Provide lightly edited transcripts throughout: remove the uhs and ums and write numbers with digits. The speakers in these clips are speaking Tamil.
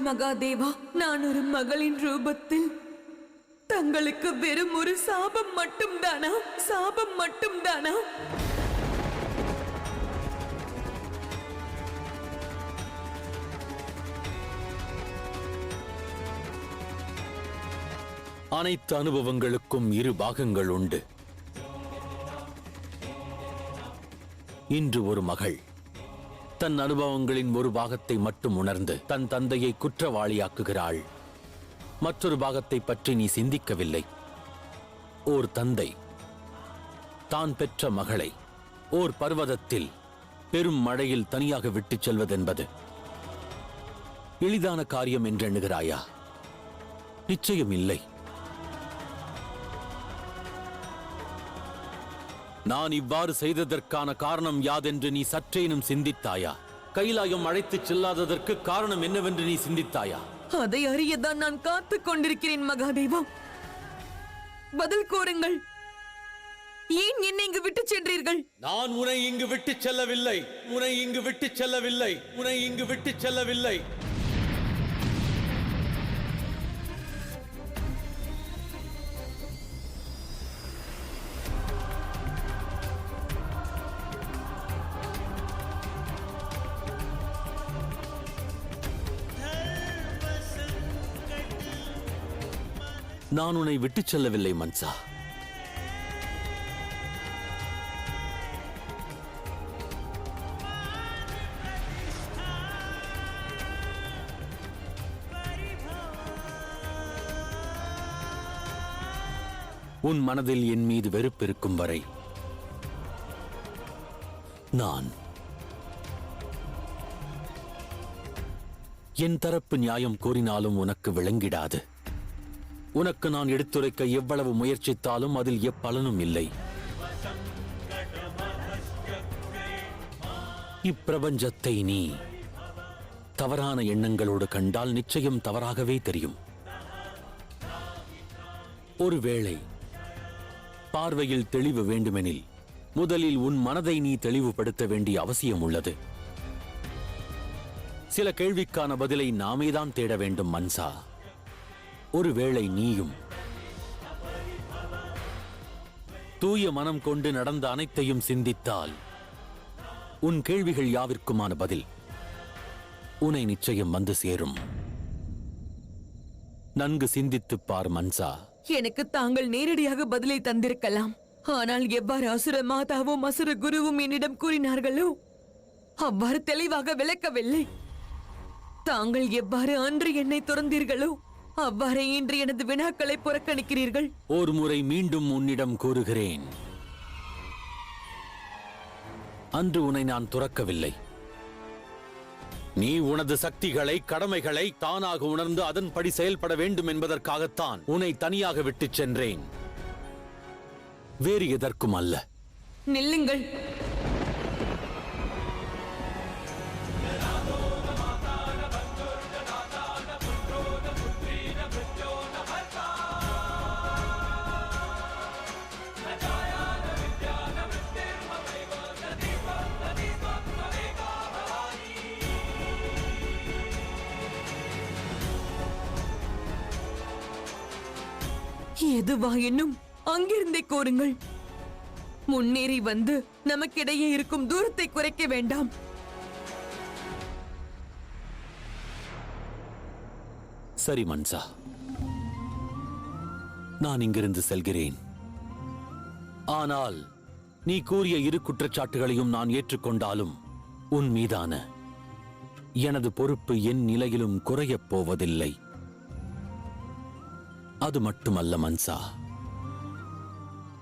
மகாதேவா, நான் ஒரு மகளின் ரூபத்தில் தங்களுக்கு வெறும் ஒரு சாபம் மட்டும்தானா? சாபம் மட்டும்தானா? அனைத்து அனுபவங்களுக்கும் இரு பாகங்கள் உண்டு. இன்று ஒரு மகள் தன் அனுபவங்களின் ஒரு பாகத்தை மட்டும் உணர்ந்து தன் தந்தையை குற்றவாளியாக்குகிறாள். மற்றொரு பாகத்தை பற்றி நீ சிந்திக்கவில்லை. ஓர் தந்தை தான் பெற்ற மகளை ஓர் பர்வதத்தில் பெரும் மழையில் தனியாக விட்டுச் செல்வதென்பது எளிதான காரியம் என்று எண்ணுகிறாயா? நிச்சயம் இல்லை. நான் இவ்வாறு செய்ததற்கான காரணம் யாதென்று நீ சற்றேனும் சிந்தித்தாயா? கைலாயம் அழைத்துச் செல்லாததற்கு காரணம் என்னவென்று நீ சிந்தித்தாயா? அதை அறியதான் நான் காத்துக் கொண்டிருக்கிறேன் மகாதேவா. பதில் கூறுங்கள். ஏன் என்னை இங்கு விட்டுச் சென்றீர்கள்? நான் உன்னை இங்கு விட்டுச் செல்லவில்லை. உன்னை இங்கு விட்டுச் செல்லவில்லை. உன்னை இங்கு விட்டுச் செல்லவில்லை. நான் உன்னை விட்டுச் செல்லவில்லை மன்சா. உன் மனதில் என் மீது வெறுப்பு இருக்கும் வரை நான் என் தரப்பு நியாயம் கூறினாலும் உனக்கு விளங்கிடாது. உனக்கு நான் எடுத்துரைக்க எவ்வளவு முயற்சித்தாலும் அதில் எப்பலனும் இல்லை. இப்பிரபஞ்சத்தை நீ தவறான எண்ணங்களோடு கண்டால் நிச்சயம் தவறாகவே தெரியும். ஒருவேளை பார்வையில் தெளிவு வேண்டுமெனில் முதலில் உன் மனதை நீ தெளிவுபடுத்த வேண்டிய அவசியம் உள்ளது. சில கேள்விக்கான பதிலை நாமேதான் தேட வேண்டும் மன்சா. ஒருவேளை நீயும் தூய மனம் கொண்டு நடந்த அனைத்தையும் சிந்தித்தால் உன் கேள்விகள் யாவிற்குமான பதில் உன்னை நிச்சயம் வந்து சேரும். நன்கு சிந்தித்துப் பார் மன்சா. எனக்கு தாங்கள் நேரடியாக பதிலை தந்திருக்கலாம். ஆனால் எவ்வாறு அசுர மாதாவும் அசுர குருவும் என்னிடம் கூறினார்களோ அவ்வாறு தெளிவாக விளக்கவில்லை. தாங்கள் எவ்வாறு அன்று என்னை துறந்தீர்களோ அவ்வாறே இன்று எனது வினாக்களை புறக்கணிக்கிறீர்கள். ஒரு முறை மீண்டும் உன்னிடம் கூறுகிறேன், அன்று உன்னை நான் துறக்கவில்லை. நீ உனது சக்திகளை கடமைகளை தானாக உணர்ந்து அதன்படி செயல்பட வேண்டும் என்பதற்காகத்தான் உன்னை தனியாக விட்டுச் சென்றேன், வேறு எதற்கும் அல்ல. நில்லுங்கள். எதுவாயினும் அங்கிருந்தே கோருங்கள். முன்னேறி வந்து நமக்கிடையே இருக்கும் தூரத்தை குறைக்க வேண்டாம். சரி மன்சா, நான் இங்கிருந்து செல்கிறேன். ஆனால் நீ கூறிய இரு குற்றச்சாட்டுகளையும் நான் ஏற்றுக்கொண்டாலும் உன் மீதான எனது பொறுப்பு என் நிலையிலும் குறையப் போவதில்லை. அது மட்டுமல்ல மன்சா,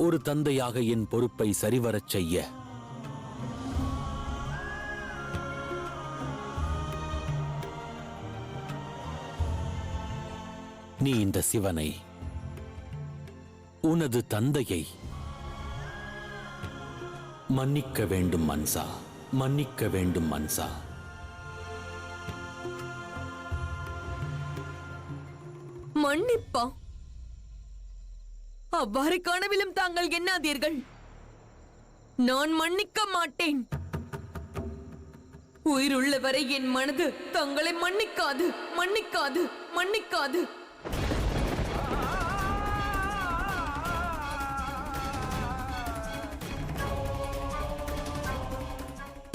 ஒரு தந்தையாக என் பொறுப்பை சரிவரச் செய்ய நீ இந்த சிவனை, உனது தந்தையை மன்னிக்க வேண்டும் மன்சா, மன்னிக்க வேண்டும் மன்சா. மன்னிப்பா? அவ்வாறு கனவிலும் தாங்கள் எண்ணாதீர்கள். நான் மன்னிக்க மாட்டேன். உயிருள்ளவரை என் மனது தங்களை மன்னிக்காது, மன்னிக்காது, மன்னிக்காது.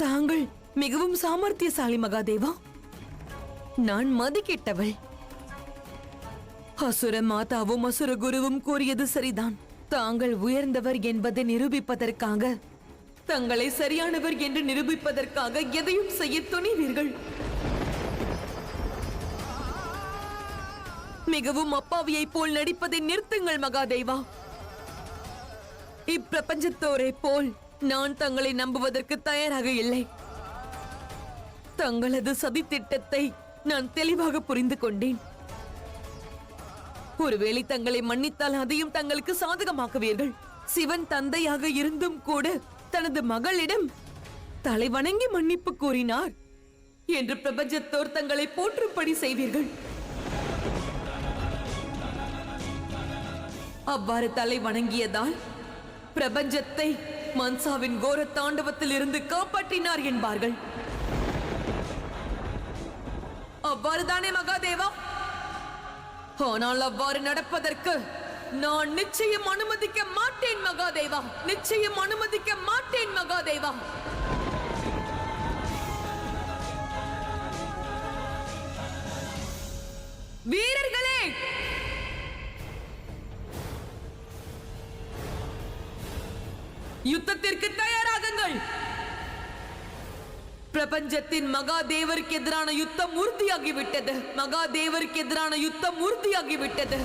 தாங்கள் மிகவும் சாமர்த்தியசாலி மகாதேவா. நான் மதி கெட்டவள். அசுர மாதாவும் அசுர குருவும் கூறியது சரிதான். தாங்கள் உயர்ந்தவர் என்பதை நிரூபிப்பதற்காக, தங்களை சரியானவர் என்று நிரூபிப்பதற்காக எதையும் செய்ய துணிவீர்கள். மிகவும் அப்பாவியை போல் நடிப்பதை நிறுத்துங்கள் மகாதேவா. இப்பிரபஞ்சத்தோரை போல் நான் தங்களை நம்புவதற்கு தயாராக இல்லை. தங்களது சதி திட்டத்தை நான் தெளிவாக புரிந்து கொண்டேன். ஒருவேளை தங்களை மன்னித்தால் அதையும் தங்களுக்கு சாதகமாக்குவீர்கள். சிவன் தந்தையாக இருந்தும் கூட தனது மகளிடம் தலை வணங்கி மன்னிப்பு கூறினார் என்று பிரபஞ்சத்தோர் தங்களை போற்றும்படி செய்வீர்கள். அவ்வாறு தலை வணங்கியதால் பிரபஞ்சத்தை மன்சாவின் கோர தாண்டவத்தில் இருந்து காப்பாற்றினார் என்பார்கள். அவ்வாறுதானே மகாதேவா? ஆனால் அவ்வாறு நடப்பதற்கு நான் நிச்சயம் அனுமதிக்க மாட்டேன் மகாதேவா. நிச்சயம் அனுமதிக்க மாட்டேன் மகாதேவா. வீரர்களே, யுத்தத்திற்கு தயாராகுங்கள். பிரபஞ்சத்தின் மகாதேவருக்கு எதிரான யுத்தம் உறுதியாகிவிட்டது. மகாதேவருக்கு எதிரான யுத்தம் உறுதியாகிவிட்டது.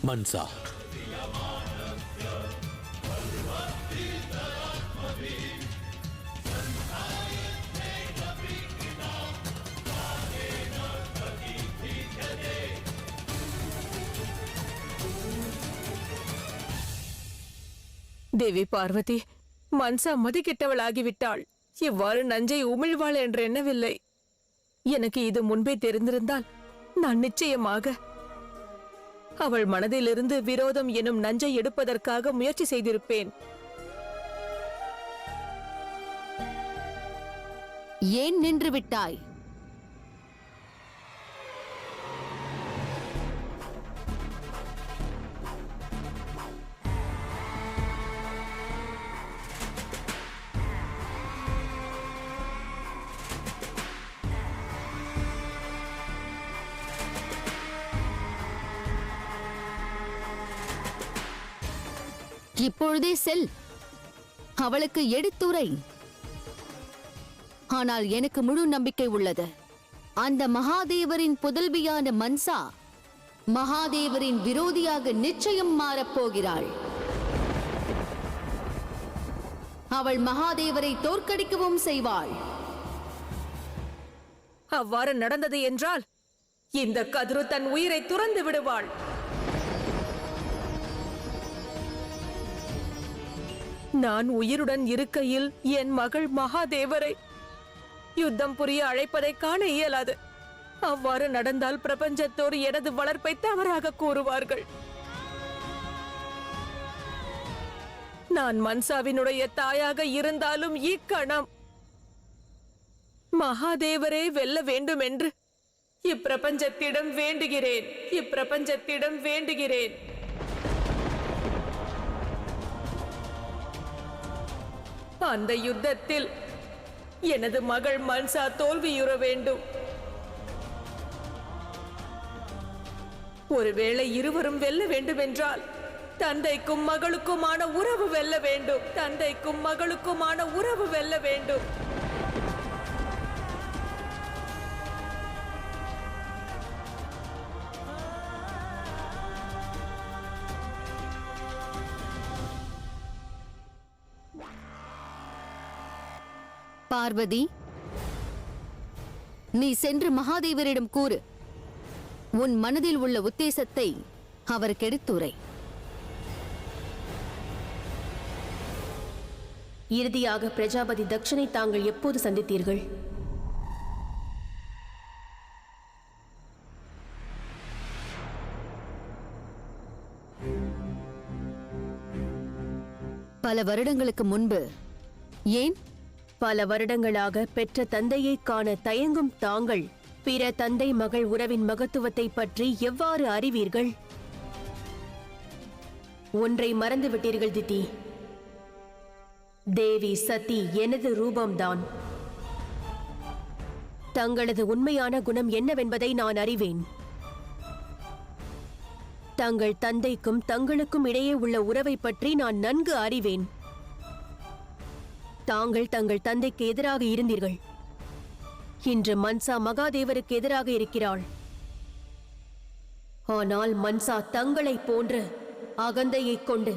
மன்சா, தேவி பார்வதி, மன்சா மதி கெட்டவளாகிவிட்டாள். இவ்வாறு நஞ்சை உமிழ்வாள் என்று எண்ணவில்லை. எனக்கு இது முன்பே தெரிந்திருந்தால் நான் நிச்சயமாக அவள் மனதிலிருந்து விரோதம் எனும் நஞ்சை எடுப்பதற்காக முயற்சி செய்திருப்பேன். ஏன் நின்று விட்டாய்? இப்பொழுதே செல், அவளுக்கு எடுத்துரை. ஆனால் எனக்கு முழு நம்பிக்கை உள்ளது. அந்த மகாதேவரின் புதல்வியான மன்சா மகாதேவரின் விரோதியாக நிச்சயம் மாறப்போகிறாள். அவள் மகாதேவரை தோற்கடிக்கவும் செய்வாள். அவ்வாறு நடந்தது என்றால் இந்த கதிரு தன் உயிரை துறந்து விடுவாள். நான் உயிருடன் இருக்கையில் என் மகள் மகாதேவரை யுத்தம் புரிய அழைப்பதை காண இயலாது. அவ்வாறு நடந்தால் பிரபஞ்சத்தோர் எனது வளர்ப்பை தவறாக கூறுவார்கள். நான் மன்சாவினுடைய தாயாக இருந்தாலும் இக்கணம் மகாதேவரே வெல்ல வேண்டும் என்று இப்பிரபஞ்சத்திடம் வேண்டுகிறேன். இப்பிரபஞ்சத்திடம் வேண்டுகிறேன். அந்த யுத்தத்தில் எனது மகள் மன்சா தோல்வியுற வேண்டும். ஒருவேளை இருவரும் வெல்ல வேண்டும் என்றால் தந்தைக்கும் மகளுக்குமான உறவு வெல்ல வேண்டும். தந்தைக்கும் மகளுக்குமான உறவு வெல்ல வேண்டும். பார்வதி, நீ சென்று மகாதேவரிடம் கூறு. உன் மனதில் உள்ள உத்தேசத்தை அவருக்கு எடுத்துரை. இறுதியாக பிரஜாபதி தக்ஷனை தாங்கள் எப்போது சந்தித்தீர்கள்? பல வருடங்களுக்கு முன்பு. ஏன்? பல வருடங்களாக பெற்ற தந்தையை காண தயங்கும் தாங்கள் பிற தந்தை மகள் உறவின் மகத்துவத்தை பற்றி எவ்வாறு அறிவீர்கள்? ஒன்றை மறந்து விட்டீர்கள் திதி. தேவி சதி எனது ரூபம்தான். தங்களது உண்மையான குணம் என்னவென்பதை நான் அறிவேன். தங்கள் தந்தைக்கும் தங்களுக்கும் இடையே உள்ள உறவை பற்றி நான் நன்கு அறிவேன். தாங்கள் தங்கள் தந்தைக்கு எதிராக இருந்தீர்கள். இன்று மன்சா மகாதேவருக்கு எதிராக இருக்கிறாள். ஆனால் மன்சா தங்களைப் போன்று அகந்தையைக் கொண்டு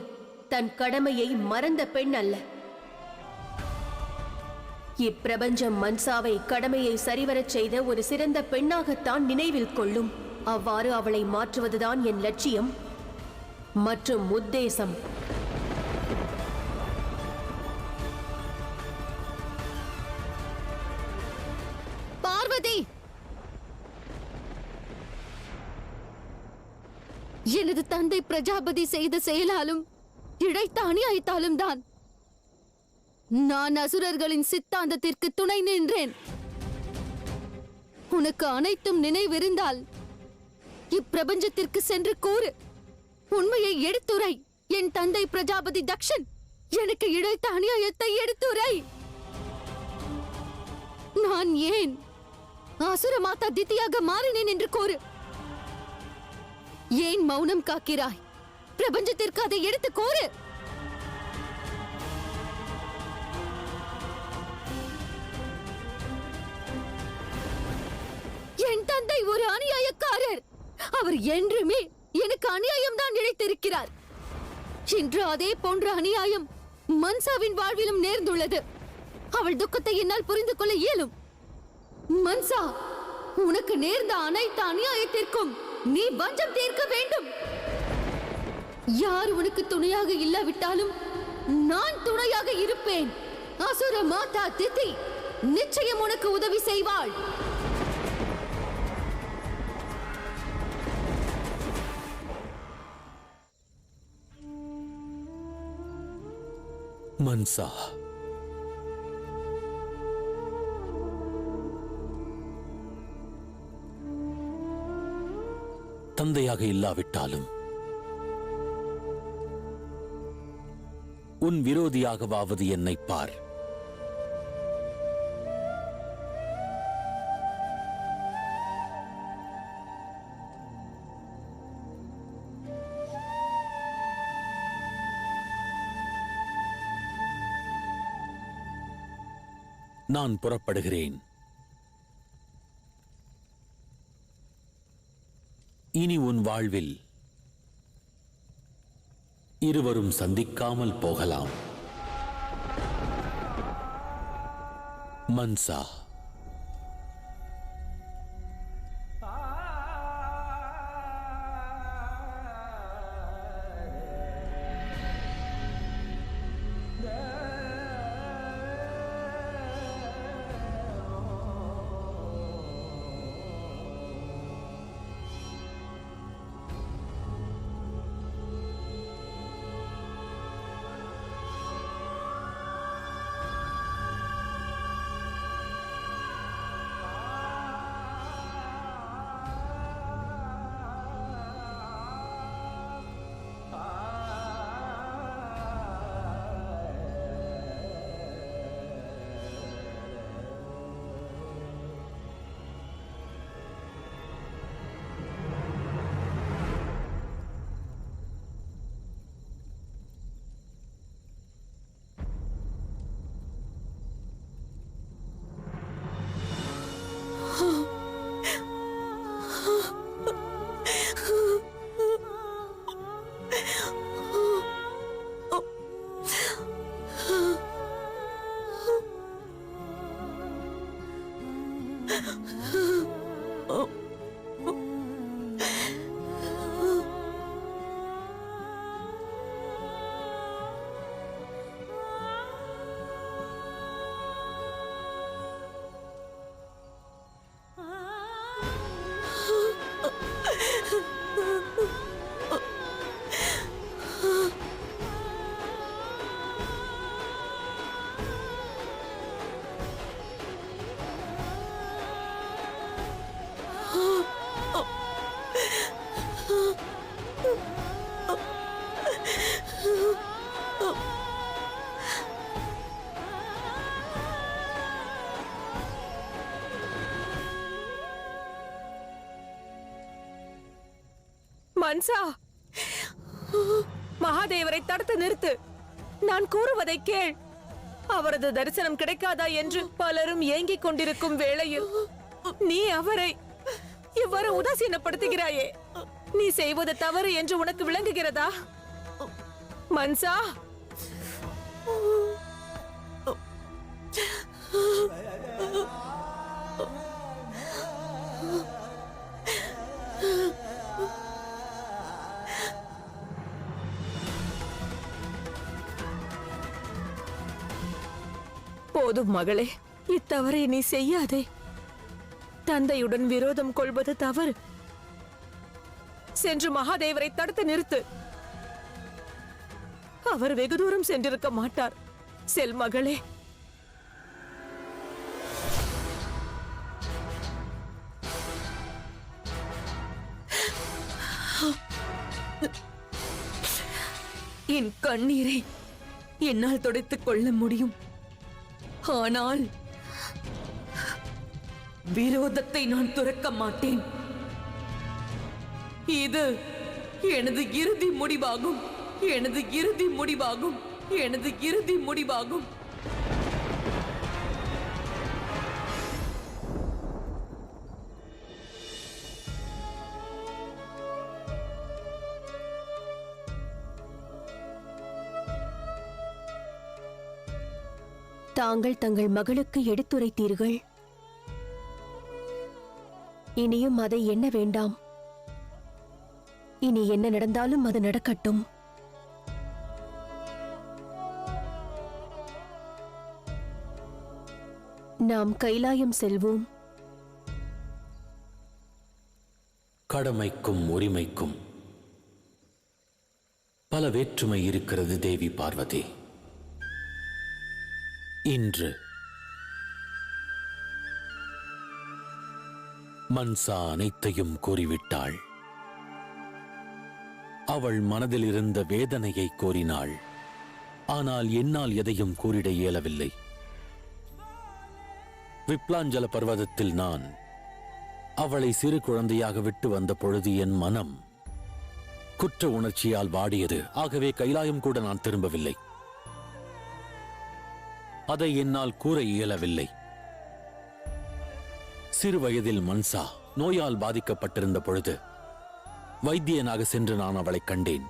தன் கடமையை மறந்த பெண் அல்ல. இப்பிரபஞ்சம் மன்சாவை கடமையை சரிவரச் செய்த ஒரு சிறந்த பெண்ணாகத்தான் நினைவில் கொள்ளும். அவ்வாறு அவளை மாற்றுவதுதான் என் லட்சியம் மற்றும் உத்தேசம். பார்வதி, எனது தந்தை பிரஜாபதி செய்த செயலாலும் இழைத்த அநியாயத்தாலும் தான் நான் அசுரர்களின் சித்தாந்தத்திற்கு துணை நின்றேன். உனக்கு அனைத்தும் நினைவிருந்தால் இப்பிரபஞ்சத்திற்கு சென்று கூறு. உண்மையை எடுத்துரை. என் தந்தை பிரஜாபதி தக்ஷன் எனக்கு இழைத்த அநியாயத்தை எடுத்துரை. நான் ஏன் அசுர மாதா தித்தியாக மாறினேன் என்று கூறு. ஏன் மௌனம் காக்கிறாய்? பிரபஞ்சத்திற்கு அதை எடுத்து கூறு. என் தந்தை ஒரு அநியாயக்காரர். அவர் என்றுமே எனக்கு அநியாயம் தான் இழைத்திருக்கிறார். இன்று அதே போன்ற அநியாயம் மன்சாவின் வாழ்விலும் நேர்ந்துள்ளது. அவள் துக்கத்தை என்னால் புரிந்து கொள்ள இயலும். மன்சா, உனக்கு நேர்ந்த அனைத்து அநியாயத்திற்கும் நீ வஞ்சம் தீர்க்க வேண்டும். யார் உனக்கு துணையாக இல்லாவிட்டாலும் நான் துணையாக இருப்பேன். அசுர மாதா திதி நிச்சயம் உனக்கு உதவி செய்வாள். மன்சா, தந்தையாக இல்லாவிட்டாலும் உன் விரோதியாகவாவது என்னை பார். நான் புறப்படுகிறேன். இனி உன் வாழ்வில் இருவரும் சந்திக்காமல் போகலாம். மன்சா, மன்சா, மகாதேவரை தடுத்து நிறுத்து. நான் கூறுவதை கேள். அவரது தரிசனம் கிடைக்காதா என்று பலரும் ஏங்கிக் கொண்டிருக்கும் வேளையில் நீ அவரை இவ்வாறு உதாசீனப்படுத்துகிறாயே, நீ செய்வது தவறு என்று உனக்கு விளங்குகிறதா? மன்சா, போதும் மகளே, இத்தவறை நீ செய்யாதே. தந்தையுடன் விரோதம் கொள்வது தவறு. சென்று மகாதேவரை தடுத்து நிறுத்து. அவர் வெகு தூரம் சென்றிருக்க மாட்டார். செல் மகளே. என் கண்ணீரை என்னால் துடைத்துக் கொள்ள முடியும். ஆனால் விரோதத்தை நான் துறக்க மாட்டேன். இது எனது இறுதி முடிவாகும். எனது இறுதி முடிவாகும். எனது இறுதி முடிவாகும். தாங்கள் தங்கள் மகளுக்கு எடுத்துரைத்தீர்கள். இனியும் அதை எண்ண வேண்டாம். இனி என்ன நடந்தாலும் அது நடக்கட்டும். நாம் கைலாயம் செல்வோம். கடமைக்கும் உரிமைக்கும் பல வேற்றுமை இருக்கிறது தேவி பார்வதி. இன்று மன்சா அனைத்தையும் கூறிவிட்டாள். அவள் மனதில் இருந்த வேதனையை கூறினாள். ஆனால் என்னால் எதையும் கூறிட இயலவில்லை. விப்லாஞ்சல பர்வதத்தில் நான் அவளை சிறு குழந்தையாக விட்டு வந்த பொழுது என் மனம் குற்ற உணர்ச்சியால் வாடியது. ஆகவே கைலாயம் கூட நான் திரும்பவில்லை. அதை என்னால் கூற இயலவில்லை. சிறு வயதில் மன்சா நோயால் பாதிக்கப்பட்டிருந்த பொழுது வைத்தியனாக சென்று நான் அவளை கண்டேன்.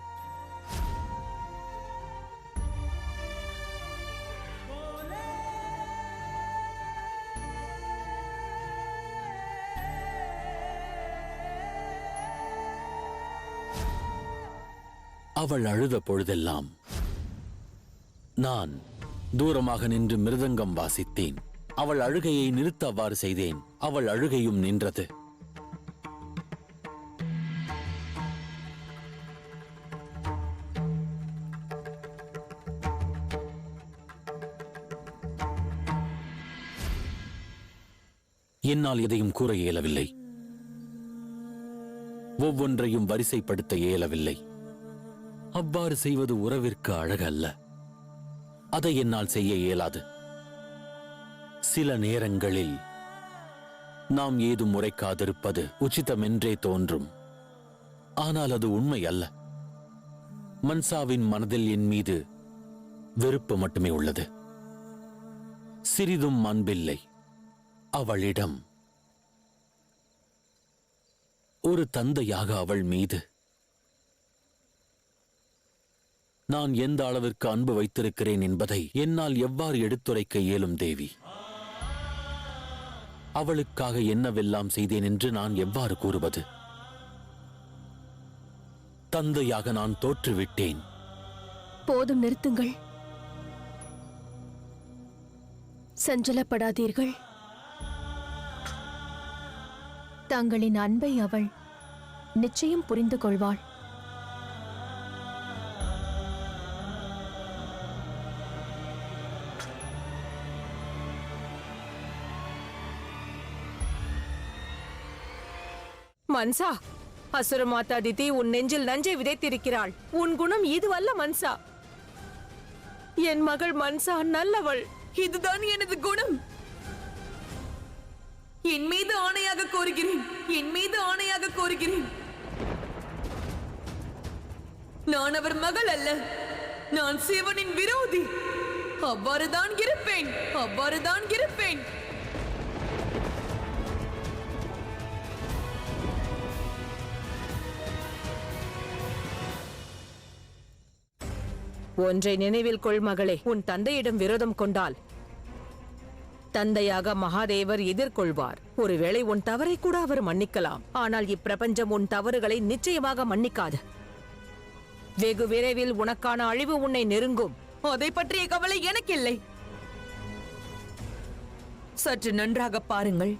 அவள் அழுத பொழுதெல்லாம் நான் தூரமாக நின்று மிருதங்கம் வாசித்தேன். அவள் அழுகையை நிறுத்த அவ்வாறு செய்தேன். அவள் அழுகையும் நின்றது. என்னால் எதையும் கூற இயலவில்லை. ஒவ்வொன்றையும் வரிசைப்படுத்த இயலவில்லை. அவ்வாறு செய்வது உறவிற்கு அழகல்ல. அதை என்னால் செய்ய இயலாது. சில நேரங்களில் நாம் ஏதும் உரைக்காதிருப்பது உச்சிதமென்றே தோன்றும். ஆனால் அது உண்மை அல்ல. மன்சாவின் மனதில் என் மீது வெறுப்பு மட்டுமே உள்ளது. சிறிதும் அன்பில்லை. அவளிடம் ஒரு தந்தையாக அவள் மீது நான் எந்த அளவிற்கு அன்பு வைத்திருக்கிறேன் என்பதை என்னால் எவ்வாறு எடுத்துரைக்க இயலும் தேவி? அவளுக்காக என்னவெல்லாம் செய்தேன் என்று நான் எவ்வாறு கூறுவது? தந்தையாக நான் தோற்றுவிட்டேன். போதும், நிறுத்துங்கள். சஞ்சலப்படாதீர்கள். தங்களின் அன்பை அவள் நிச்சயம் புரிந்து கொள்வாள். மன்சா, அசுர மாதா திதி உன் நெஞ்சில் நஞ்சை விதைத்திருக்கிறாள். உன் குணம் இதுவல்ல மன்சா. என் மகள் மன்சா நல்லவள். இதுதான் எனது குணம். என் மீது ஆணையாக கோருகிறேன். என் மீது ஆணையாக கோருகிறேன். நான் அவர் மகள் அல்ல. நான் சிவனின் விரோதி. அவ்வாறுதான் இருப்பேன், அவ்வாறுதான் இருப்பேன். ஒன்றை நினைவில் கொள் மகளே, உன் தந்தையிடம் விரோதம் கொண்டால் தந்தையாக மகாதேவர் எதிர்கொள்வார். ஒருவேளை உன் தவறை கூட அவர் மன்னிக்கலாம். ஆனால் இப்பிரபஞ்சம் உன் தவறுகளை நிச்சயமாக மன்னிக்காது. வெகு விரைவில் உனக்கான அழிவு உன்னை நெருங்கும். அதை பற்றிய கவலை எனக்கில்லை. சற்று நன்றாக பாருங்கள்.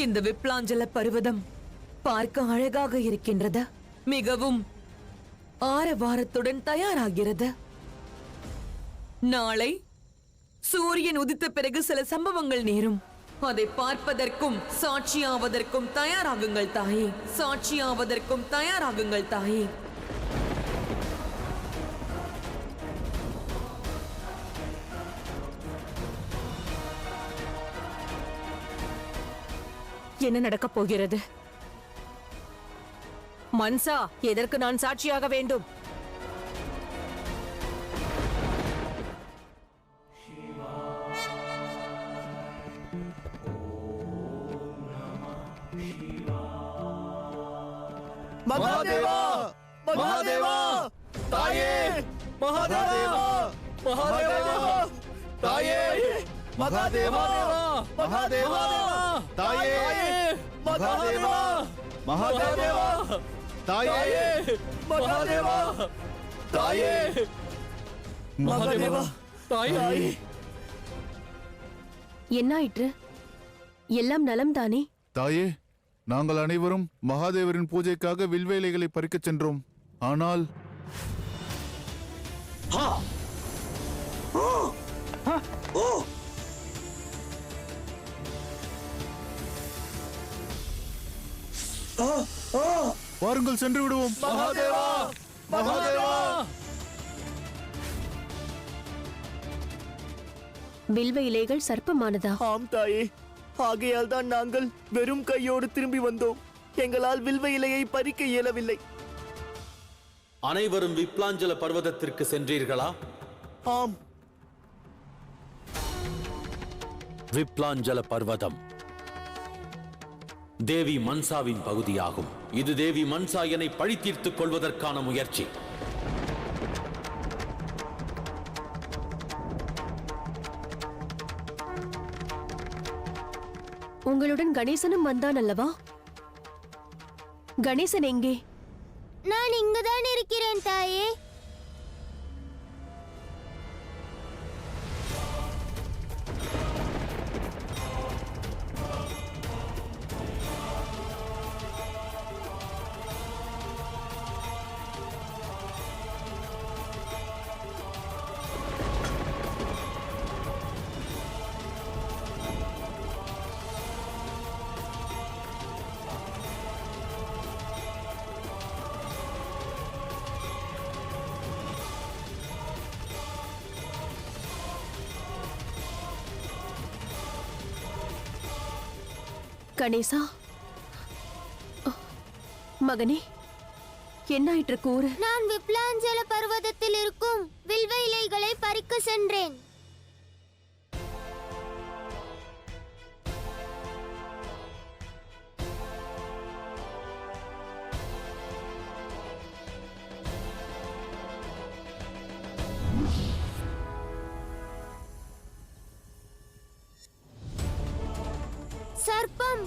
இந்த விப்லாஞ்சல பர்வதம் பார்க்க அழகாக இருக்கின்றது. மிகவும் ஆரவாரத்துடன் தயாராகிறது. நாளை சூரியன் உதித்த பிறகு சில சம்பவங்கள் நேரும். அதை பார்ப்பதற்கும் சாட்சியாவதற்கும் தயாராகுங்கள் தாயே, சாட்சியாவதற்கும் தயாராகுங்கள் தாயே. என்ன நடக்கப் போகிறது? மன்சா, எதற்கு நான் சாட்சியாக வேண்டும்? மகாதேவா, மகாதேவா, தாயே, மகாதேவா, மகாதேவா, தாயே, மகாதேவா, மகாதேவா, தாயே, மகாதேவா, மகாதேவா, தாயே, மகாதேவா, தாயே, மகாதேவா, தாயே. என்னாயிற்று? எல்லாம் நலம்தானே? தாயே, நாங்கள் அனைவரும் மகாதேவரின் பூஜைக்காக வில்வேலைகளை பறிக்கச் சென்றோம். ஆனால் வாருங்கள் சென்று விடுவோம். மகாதேவா, மகாதேவா. வில்வ இலைகள் சர்ப்பமானதா? ஆம் தாயே, ஆகையால் தான் நாங்கள் வெறும் கையோடு திரும்பி வந்தோம். எங்களால் வில்வ இலையை பறிக்க இயலவில்லை. அனைவரும் விப்லாஞ்சல பர்வதத்திற்கு சென்றீர்களா? ஆம். விப்லாஞ்சல பர்வதம் தேவி மன்சாவின் பகுதியாகும். இது தேவி மன்சா என்னை பழி தீர்த்துக் கொள்வதற்கான முயற்சி. உங்களுடன் கணேசனும் வந்தான் அல்லவா? கணேசன் எங்கே? நான் இங்குதான் இருக்கிறேன் தாயே. கணேசா, மகனே, என்னாயிற்று கூறு? நான் விப்லாஞ்சல பர்வதத்தில் இருக்கும் வில்வ இலைகளை பறிக்க சென்றேன். சர்ப்பம்!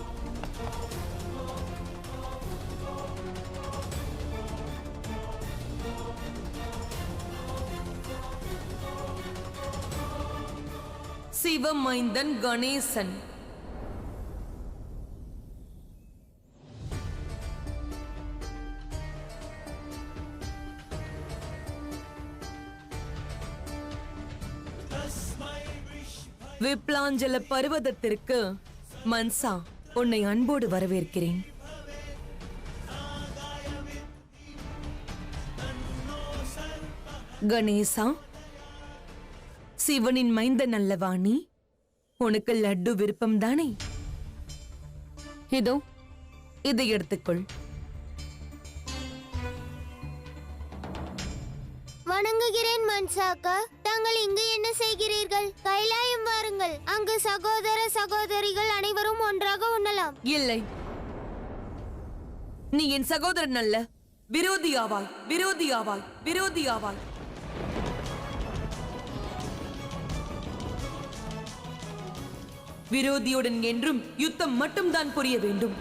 சிவமைந்தன் கணேசன். விப்லாஞ்சல பர்வதத்திற்கு மன்சா உன்னை அன்போடு வரவேற்கிறேன். கணேசா, சிவனின் மைந்தன் அல்லவா நீ? உனக்கு லட்டு விருப்பம் தானே? இதோ இதை எடுத்துக்கொள். வணங்குகிறேன் மன்சாக்கா. தாங்கள் இங்கு என்ன செய்கிறீர்கள்? கைலாயம் வாருங்கள், அங்கு சகோதர சகோதரிகள் அனைவரும் ஒன்றாக உண்ணலாம். இல்லை, நீ என் சகோதரன் அல்ல, விரோதியாவாய், விரோதியாவாய், விரோதியாவாய். விரோதியுடன் என்றும் யுத்தம் மட்டும்தான் புரிய வேண்டும்.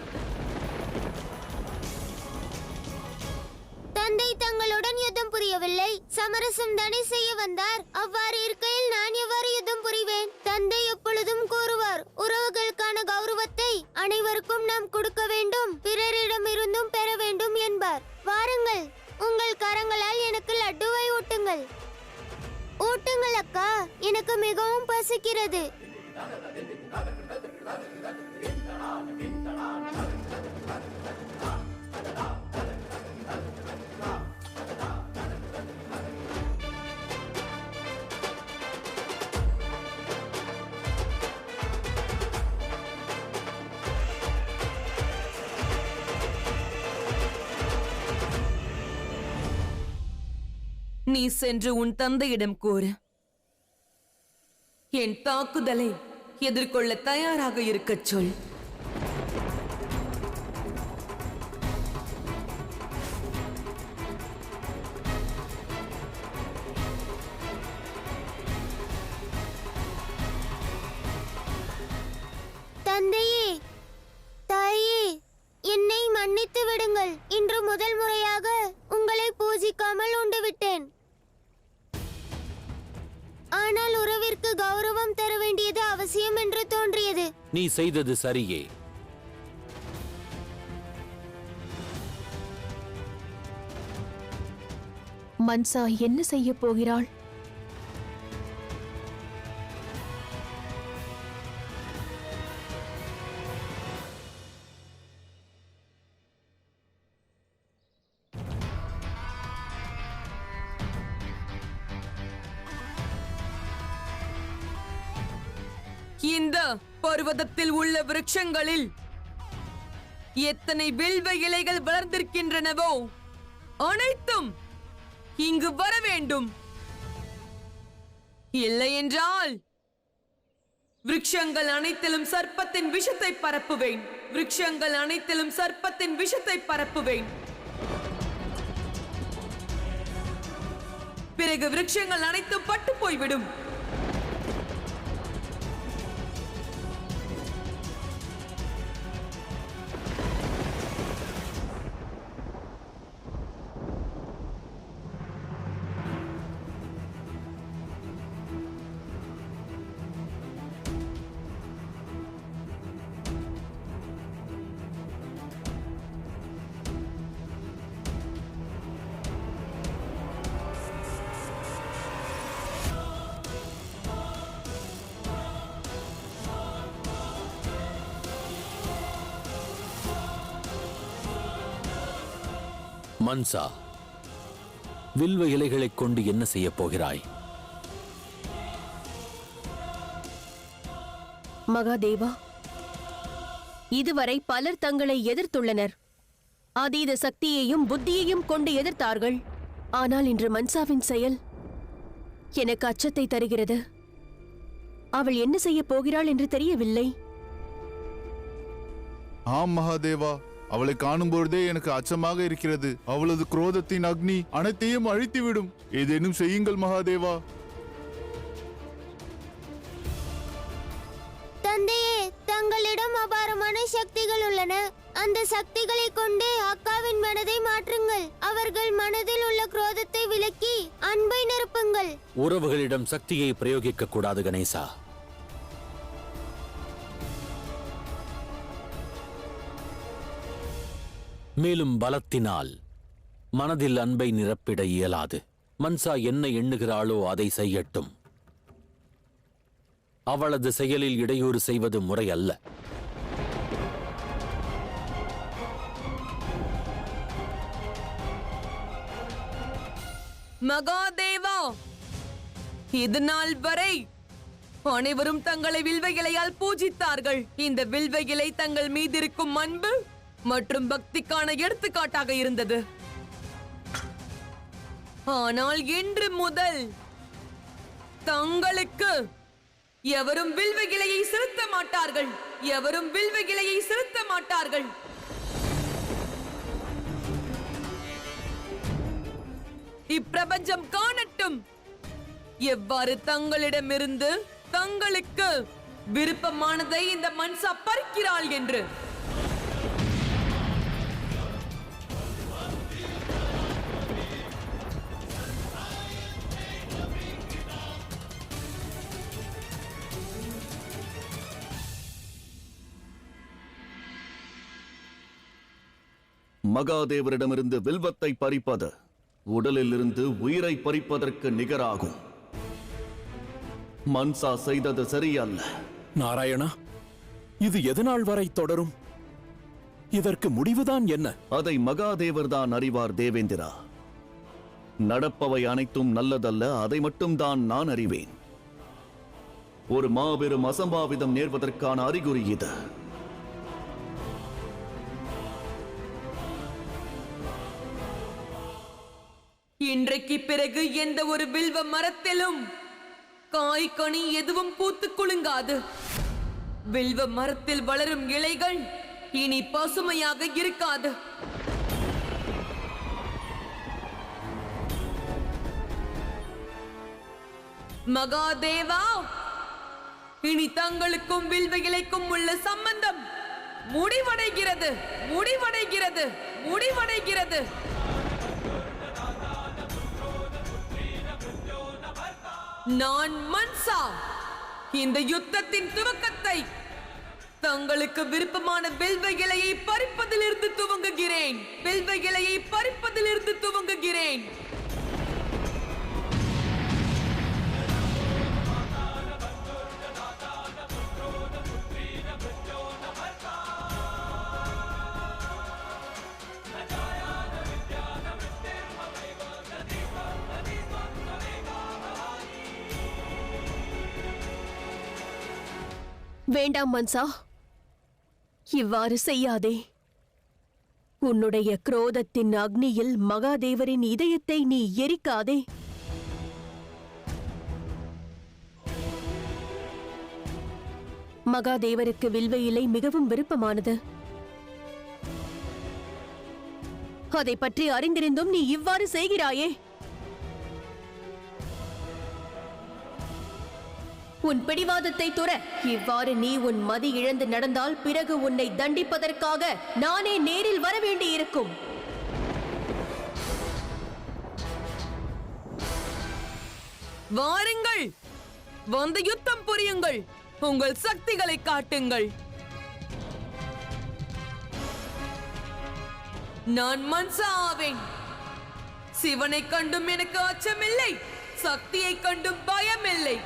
தந்தை தங்களுடன் யுத்தம் புரியவில்லை, சமரசம் தானே செய்ய வந்தார். அவ்வாறு இருக்கையில் நான் எவ்வாறு யுத்தம் புரிவேன்? தந்தை எப்பொழுதும் கூறுவார், உறவுகளுக்கான கௌரவத்தை அனைவருக்கும் நாம் கொடுக்க வேண்டும், பிறரிடமிருந்தும் பெற வேண்டும் என்பார். வாருங்கள், உங்கள் கரங்களால் எனக்கு லட்டுவை ஊட்டுங்கள். ஊட்டுங்கள் அக்கா, எனக்கு மிகவும் பசிக்கிறது. நீ சென்று உன் தந்தையிடம் கூறு, என் தாக்குதலை எதிர்கொள்ள தயாராக இருக்கச் சொல். தந்தையே, தாயே, என்னை மன்னித்து விடுங்கள். இன்று முதல் முறையாக உங்களை பூஜிக்காமல் உண்டு விட்டேன். ஆனால் உறவிற்கு கௌரவம் தர வேண்டியது அவசியம் என்று தோன்றியது. நீ செய்தது சரியே. மன்சா என்ன செய்ய போகிறாள்? இந்த பர்வதத்தில் உள்ள விருட்சங்களில் எத்தனை வில்வ இலைகள் வளர்ந்திருக்கின்றனவோ அனைத்தும் இங்கு வர வேண்டும். இல்லை என்றால் விருட்சங்கள் அனைத்திலும் சர்ப்பத்தின் விஷத்தை பரப்புவேன். விருட்சங்கள் அனைத்திலும் சர்ப்பத்தின் விஷத்தை பரப்புவேன். பிறகு விருட்சங்கள் அனைத்தும் பட்டு போய்விடும். மன்சா, வில்வ இலைகளைக் கொண்டு என்ன செய்ய போகிறாய்? மகாதேவா, இதுவரை பலர் தங்களை எதிர்த்துள்ளனர். அதீத சக்தியையும் புத்தியையும் கொண்டு எதிர்த்தார்கள். ஆனால் இன்று மன்சாவின் செயல் எனக்கு அச்சத்தை தருகிறது. அவள் என்ன செய்ய போகிறாள் என்று தெரியவில்லை. ஆம் மகாதேவா, அவளை காணும் பொழுதே எனக்கு அச்சமாக இருக்கிறது. அவளது குரோதத்தின் அக்னி அனைத்தையும் அழித்துவிடும். ஏதேனும் செய்யுங்கள் மகாதேவா. தந்தையே, தங்களிடம் அபாரமான சக்திகள் உள்ளன. அந்த சக்திகளை கொண்டு அக்காவின் மனதை மாற்றுங்கள். அவர்கள் மனதில் உள்ள குரோதத்தை விலக்கி அன்பை நிரப்புங்கள். உறவுகளிடம் சக்தியை பிரயோகிக்க கூடாது கணேசா. மேலும் பலத்தினால் மனதில் அன்பை நிரப்பிட இயலாது. மன்சா என்ன எண்ணுகிறாளோ அதை செய்யட்டும். அவளது செயலில் இடையூறு செய்வது முறையல்ல. மகாதேவா, இது நாள் வரை அனைவரும் தங்களை வில்வ இலையால் பூஜித்தார்கள். இந்த வில்வ இலை தங்கள் மீது இருக்கும் அன்பு மற்றும் பக்திக்கான எடுத்துக்காட்டாக இருந்தது. ஆனால் இன்று முதல் தங்களுக்கு எவரும் வில்வ இலையை செலுத்த மாட்டார்கள். எவரும் வில்வ இலையை செலுத்த மாட்டார்கள். இப்பிரபஞ்சம் காணட்டும் எவ்வாறு தங்களிடமிருந்து தங்களுக்கு விருப்பமானதை இந்த மன்சா பறிக்கிறாள் என்று. மகாதேவரிடமிருந்து வில்வத்தை பறிப்பது உடலிலிருந்து உயிரை பறிப்பதற்கு நிகராகும். மன்சா செய்தது சரியல்ல. நாராயணா, இது எதனால் வரை தொடரும்? இதற்கு முடிவுதான் என்ன? அதை மகாதேவர்தான் அறிவார் தேவேந்திரா. நடப்பவை அனைத்தும் நல்லதல்ல, அதை மட்டும்தான் நான் அறிவேன். ஒரு மாபெரும் அசம்பாவிதம் நேர்வதற்கான அறிகுறி இது. இன்றைக்கு பிறகு எந்த ஒரு வில்வ மரத்திலும் காய் கனி எதுவும் பூத்து குலுங்காது. வில்வ மரத்தில் வளரும் இலைகள் இனி பசுமையாக இருக்காது. மகாதேவா, இனி தங்களுக்கும் வில்வ இலைக்கும் உள்ள சம்பந்தம் முடிவடைகிறது, முடிவடைகிறது, முடிவடைகிறது. நான் மன்சா இந்த யுத்தத்தின் துவக்கத்தை தங்களுக்கு விருப்பமான வில்வ இலையை பறிப்பதிலிருந்து துவங்குகிறேன். வில்வ இலையை பறிப்பதிலிருந்து துவங்குகிறேன். வேண்டாம் மன்சா, இவ்வாறு செய்யாதே. உன்னுடைய குரோதத்தின் அக்னியில் மகாதேவரின் இதயத்தை நீ எரிக்காதே. மகாதேவருக்கு வில்வ இலை மிகவும் விருப்பமானது. அதை பற்றி அறிந்திருந்தும் நீ இவ்வாறு செய்கிறாயே. உன் பிடிவாதத்தை துற. இவ்வாறு நீ உன் மதி இழந்து நடந்தால் பிறகு உன்னை தண்டிப்பதற்காக நானே நேரில் வர வேண்டியிருக்கும். வாருங்கள், வந்து யுத்தம் புரியுங்கள். உங்கள் சக்திகளை காட்டுங்கள். நான் மன்சா ஆவேன். சிவனை கண்டும் எனக்கு அச்சமில்லை, சக்தியை கண்டும் பயமில்லை.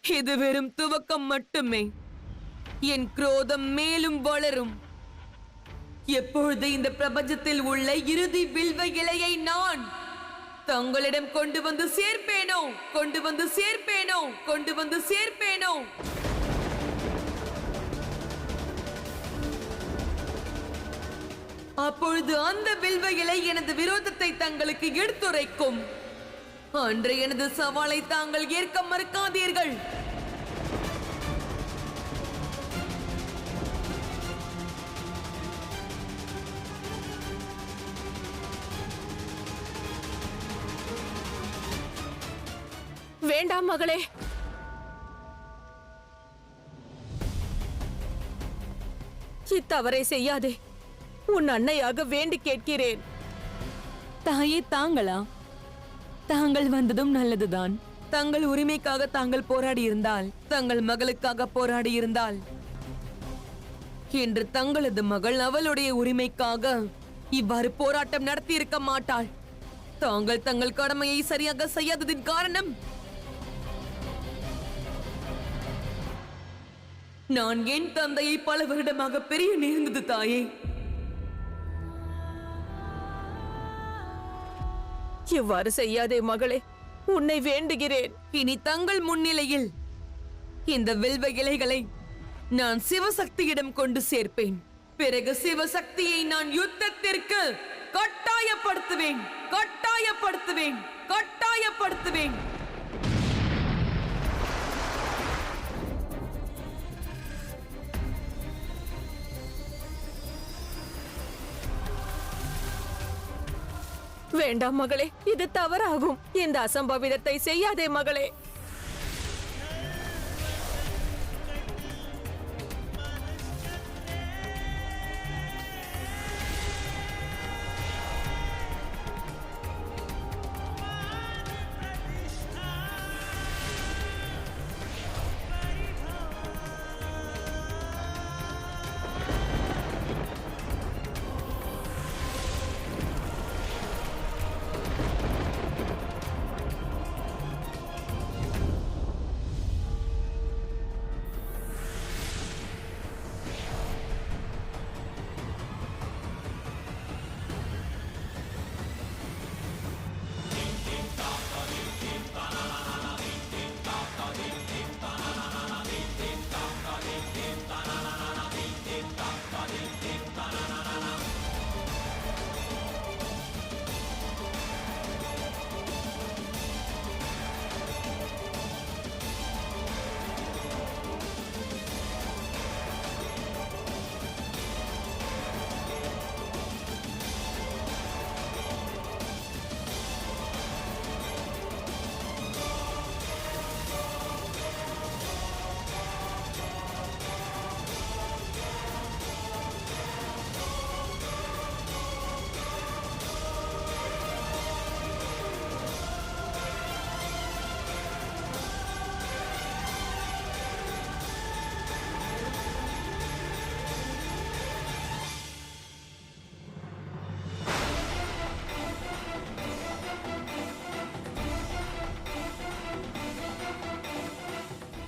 இது வெறும் துவக்கம் மட்டுமே. என் குரோதம் மேலும் வளரும். எப்பொழுது இந்த பிரபஞ்சத்தில் உள்ள இறுதி வில்வ இலையை நான் தங்களிடம் கொண்டு வந்து சேர்ப்பேனோ, கொண்டு வந்து சேர்ப்பேனோ, கொண்டு வந்து சேர்ப்பேனோ, அப்பொழுது அந்த வில்வ இலை எனது விரோதத்தை தங்களுக்கு எடுத்துரைக்கும். அன்று எனது சவாலை தாங்கள் ஏற்க மறுக்காதீர்கள். வேண்டாம் மகளே, இத்தவறை செய்யாதே. உன் அன்னையாக வேண்டி கேட்கிறேன். தாயே, தாங்களா? தாங்கள் வந்ததும் நல்லதுதான். தங்கள் உரிமைக்காக தாங்கள் போராடி இருந்தால், தங்கள் மகளுக்காக போராடி இருந்தால், இன்று தங்களது மகள் அவளுடைய உரிமைக்காக இவ்வாறு போராட்டம் நடத்தி இருக்க மாட்டாள். தாங்கள் தங்கள் கடமையை சரியாக செய்யாததின் காரணம் நான் என் தந்தையை பல வருடமாக பெரிய நேர்ந்தது தாயே. இவ்வாறு செய்யாதே மகளே, உன்னை வேண்டுகிறேன். இனி தங்கள் முன்னிலையில் இந்த வில்வ இலைகளை நான் சிவசக்தியிடம் கொண்டு சேர்ப்பேன். பிறகு சிவசக்தியை நான் யுத்தத்திற்கு கட்டாயப்படுத்துவேன், கட்டாயப்படுத்துவேன், கட்டாயப்படுத்துவேன். வேண்டாம் மகளே, இது தவறாகும். இந்த அசம்பாவிதத்தை செய்யாதே மகளே.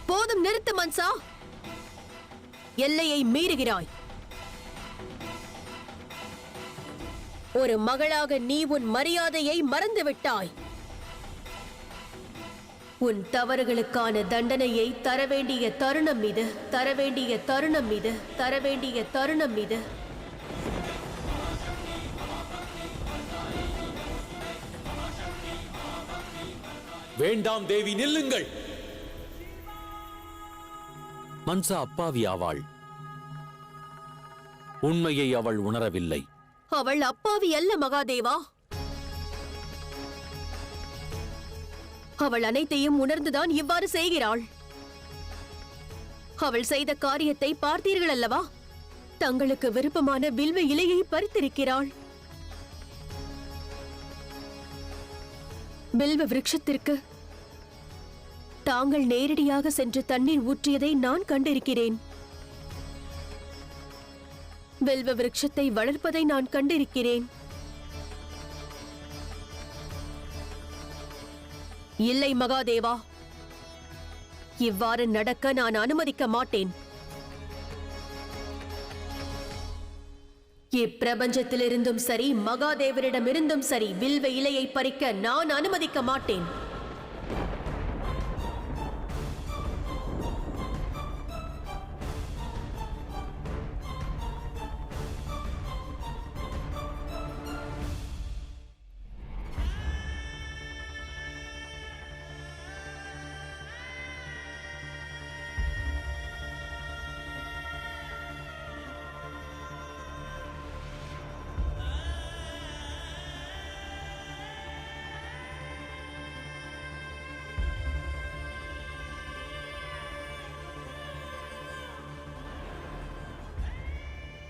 போதும், நிறுத்து மன்சா. எல்லையை மீறுகிறாய். ஒரு மகளாக நீ உன் மரியாதையை மறந்துவிட்டாய். உன் தவறுகளுக்கான தண்டனையை தரவேண்டிய தருணம் இது, தரவேண்டிய தருணம் இது, தரவேண்டிய தருணம் இது. வேண்டாம் தேவி, நில்லுங்கள். மன்சா அப்பாவி ஆவாள். உண்மையை அவள் உணரவில்லை. அவள் அப்பாவி அல்ல மகாதேவா. அவள் அனைத்தையும் உணர்ந்துதான் இவ்வாறு செய்கிறாள். அவள் செய்த காரியத்தை பார்த்தீர்கள் அல்லவா? தங்களுக்கு விருப்பமான வில்வ இலையை பறித்திருக்கிறாள். வில்வ விருட்சத்திற்கு தாங்கள் நேரடியாக சென்று தண்ணீர் ஊற்றியதை நான் கண்டிருக்கிறேன். வில்வ விருட்சத்தை வளர்ப்பதை நான் கண்டிருக்கிறேன். இல்லை மகாதேவா, இவ்வாறு நடக்க நான் அனுமதிக்க மாட்டேன். இப்பிரபஞ்சத்திலிருந்தும் சரி, மகாதேவரிடமிருந்தும் சரி, வில்வ இலையை பறிக்க நான் அனுமதிக்க மாட்டேன்.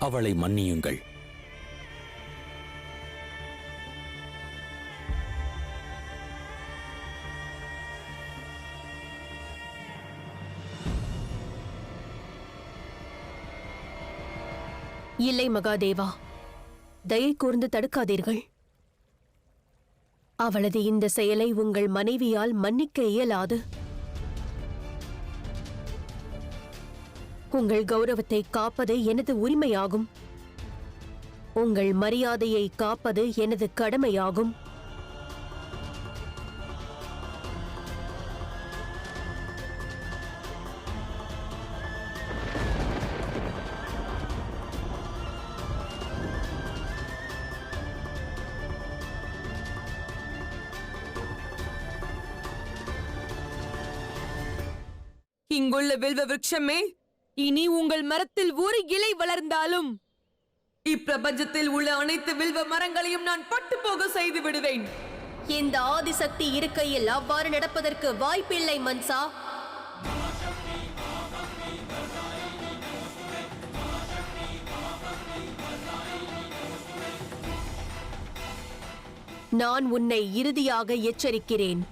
அவளை மன்னியுங்கள். இல்லை மகாதேவா, தயை கூர்ந்து தடுக்காதீர்கள். அவளது இந்த செயலை உங்கள் மனைவியால் மன்னிக்க இயலாது. உங்கள் கௌரவத்தை காப்பது எனது உரிமையாகும். உங்கள் மரியாதையை காப்பது எனது கடமையாகும். இங்குள்ள வில்வ விருட்சமே, இனி உங்கள் மரத்தில் ஒரு இலை வளர்ந்தாலும் இப்பிரபஞ்சத்தில் உள்ள அனைத்து வில்வ மரங்களையும் நான் பட்டு போக செய்து விடுவேன். இந்த ஆதிசக்தி இருக்கையில் அவ்வாறு நடப்பதற்கு வாய்ப்பில்லை மன்சா. நான் உன்னை இறுதியாக எச்சரிக்கிறேன்.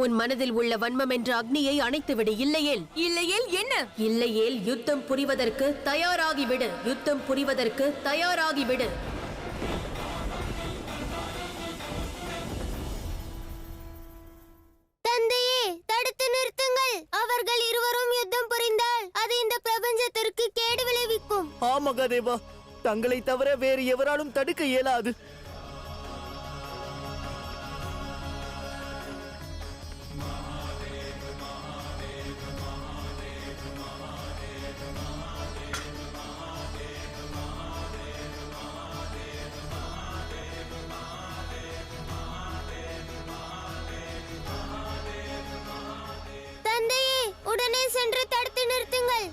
உன் மனதில் உள்ள வன்மம் என்ற அக்னியை அணைத்துவிடு. இல்லையேல் என்ன? இல்லையேல் யுத்தம் புரிவதற்கு தயாராகிவிடு. யுத்தம் புரிவதற்கு தயாராகிவிடு. தந்தையே, தடுத்து நிறுத்துங்கள். அவர்கள் இருவரும் யுத்தம் புரிந்தால் அது இந்த பிரபஞ்சத்திற்கு கேடு விளைவிக்கும். மகாதேவா, தங்களை தவிர வேறு எவராலும் தடுக்க இயலாது. தந்தையே, உடனே சென்று தடுத்து நிறுத்துங்கள்.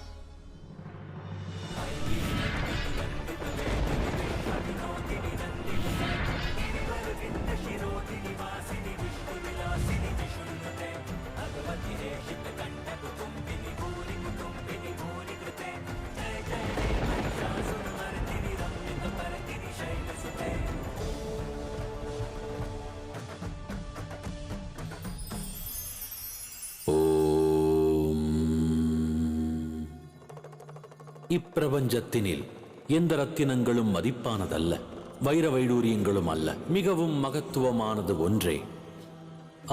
இப்பிரபஞ்சத்தினில் எந்த ரத்தினங்களும் மதிப்பானதல்ல, வைர வைடூரியங்களும் அல்ல. மிகவும் மகத்துவமானது ஒன்றே,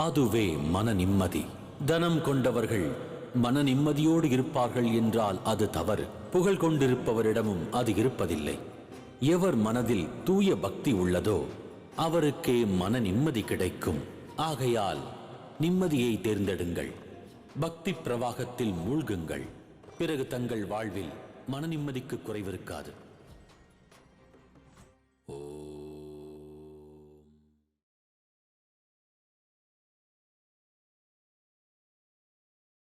அதுவே மன நிம்மதி. தனம் கொண்டவர்கள் மன நிம்மதியோடு இருப்பார்கள் என்றால் அது தவறு. புகழ் கொண்டிருப்பவரிடமும் அது இருப்பதில்லை. எவர் மனதில் தூய பக்தி உள்ளதோ அவருக்கே மன நிம்மதி கிடைக்கும். ஆகையால் நிம்மதியை தேர்ந்தெடுங்கள். பக்தி பிரவாகத்தில் மூழ்குங்கள். பிறகு தங்கள் வாழ்வில் மன நிம்மதிக்கு குறைவிருக்காது.